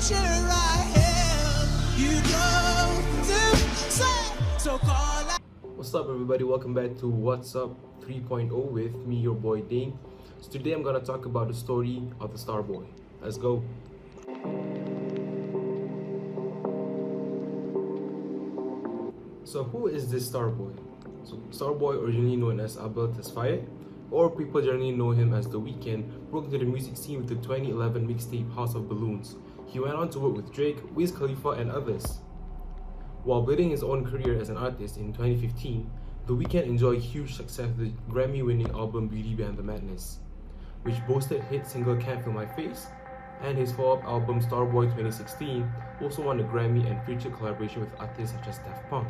future I have. You know to say, so call out. What's up, everybody? Welcome back to What's Up 3.0 with me, your boy Ding. So today I'm gonna talk about the story of the Starboy. Let's go. So who is this Starboy? So Starboy, originally known as Abel Tesfaye, or people generally know him as The Weeknd, broke into the music scene with the 2011 mixtape House of Balloons. He went on to work with Drake, Wiz Khalifa, and others. While building his own career as an artist in 2015, The Weeknd enjoyed huge success with the Grammy-winning album Beauty Behind the Madness, which boasted hit single Can't Feel My Face, and his follow-up album Starboy 2016 also won a Grammy and featured collaboration with artists such as Daft Punk.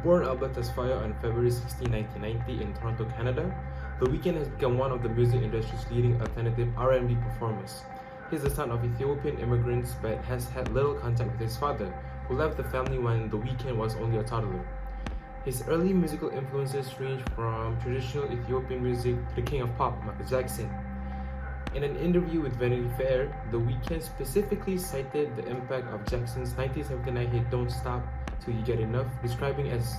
Born Albert Tesfaye on February 16, 1990 in Toronto, Canada, The Weeknd has become one of the music industry's leading alternative R&B performers. He is the son of Ethiopian immigrants but has had little contact with his father, who left the family when The Weeknd was only a toddler. His early musical influences range from traditional Ethiopian music to the king of pop, Michael Jackson. In an interview with Vanity Fair, The Weeknd specifically cited the impact of Jackson's 1979 hit Don't Stop Till You Get Enough, describing as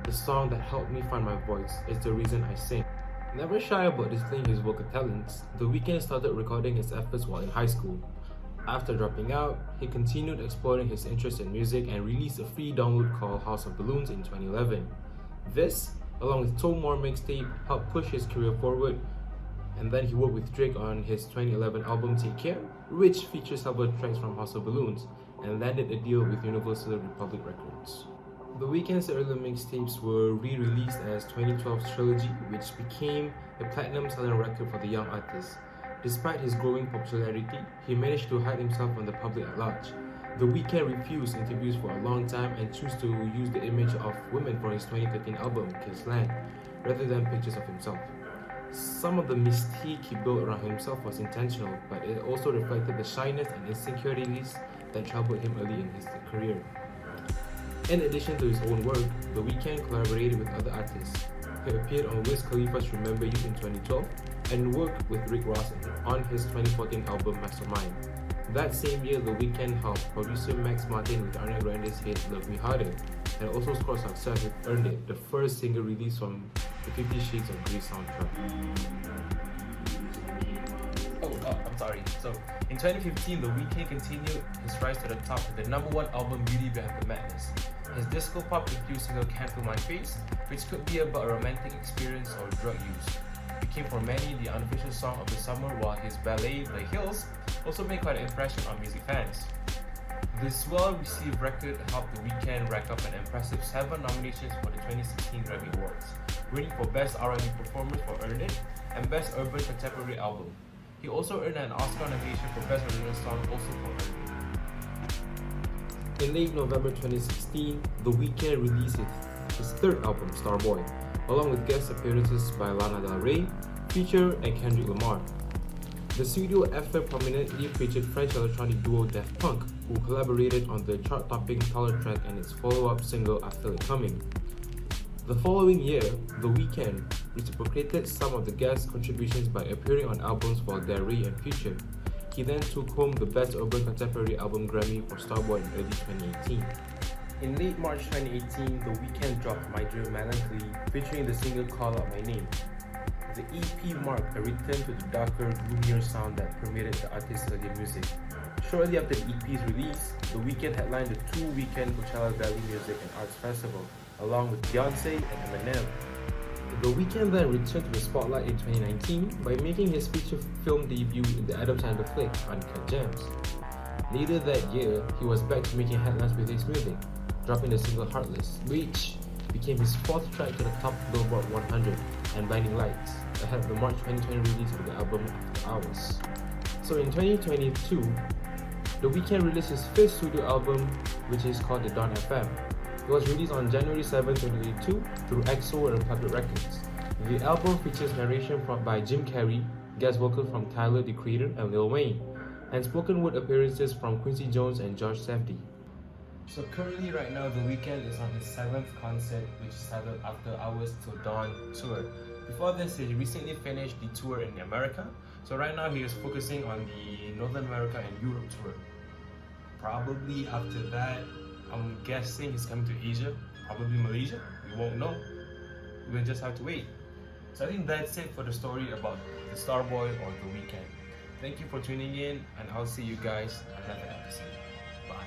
the song that helped me find my voice. It's the reason I sing. Never shy about displaying his vocal talents, The Weeknd started recording his efforts while in high school. After dropping out, he continued exploring his interest in music and released a free download called House of Balloons in 2011. This, along with two more mixtape, helped push his career forward, and then he worked with Drake on his 2011 album Take Care, which features several tracks from House of Balloons, and landed a deal with Universal Republic Records. The Weeknd's early mixtapes were re-released as 2012's Trilogy, which became a platinum-selling record for the young artist. Despite his growing popularity, he managed to hide himself from the public at large. The Weeknd refused interviews for a long time and chose to use the image of women for his 2013 album, Kiss Land, rather than pictures of himself. Some of the mystique he built around himself was intentional, but it also reflected the shyness and insecurities that troubled him early in his career. In addition to his own work, The Weeknd collaborated with other artists. He appeared on Wiz Khalifa's Remember You in 2012 and worked with Rick Ross on his 2014 album Mastermind. That same year, The Weeknd helped producer Max Martin with Ariana Grande's hit Love Me Harder, and also scored success with Earned It, the first single release from the 50 Shades of Grey soundtrack. I'm sorry. So, in 2015, The Weeknd continued his rise to the top with the #1 album Beauty Behind the Madness. His disco pop infused single Can't Feel My Face, which could be about a romantic experience or drug use, became for many the unofficial song of the summer, while his ballad The Hills also made quite an impression on music fans. This well-received record helped The Weeknd rack up an impressive 7 nominations for the 2016 Grammy Awards, winning for Best R&B Performance for Earned It and Best Urban Contemporary Album. He also earned an Oscar nomination for Best Original Song also for Earned It. In late November 2016, The Weeknd released his third album, Starboy, along with guest appearances by Lana Del Rey, Future, and Kendrick Lamar. The studio effort prominently featured French electronic duo Daft Punk, who collaborated on the chart-topping Taller track and its follow-up single I Feel It Coming. The following year, The Weeknd reciprocated some of the guest contributions by appearing on albums for Del Rey and Future. He then took home the Best Urban Contemporary Album Grammy for Starboy in early 2018. In late March 2018, The Weeknd dropped My Dear Melancholy, featuring the single Call Out My Name. The EP marked a return to the darker, gloomier sound that permeated the artist's earlier music. Shortly after the EP's release, The Weeknd headlined the 2-weekend Coachella Valley Music and Arts Festival, along with Beyoncé and Eminem. The Weeknd then returned to the spotlight in 2019 by making his feature film debut in the Adam Sandler flick Uncut Gems. Later that year, he was back to making headlines with his music, dropping the single Heartless, which became his 4th track to the top Billboard 100 and Blinding Lights, ahead of the March 2020 release of the album After Hours. So in 2022, The Weeknd released his 5th studio album, which is called The Dawn FM. It was released on January 7, 2022 through EXO and Republic Records. The album features narration by Jim Carrey, guest vocals from Tyler, the Creator, and Lil Wayne, and spoken word appearances from Quincy Jones and George Safdie. So currently right now, The Weeknd is on his 7th concert, which is titled After Hours Till Dawn tour. Before this, he recently finished the tour in America. So right now he is focusing on the North America and Europe tour. Probably after that, I'm guessing he's coming to Asia, probably Malaysia. We won't know. We'll just have to wait. So I think that's it for the story about the Starboy or the weekend. Thank you for tuning in, and I'll see you guys another episode. Bye.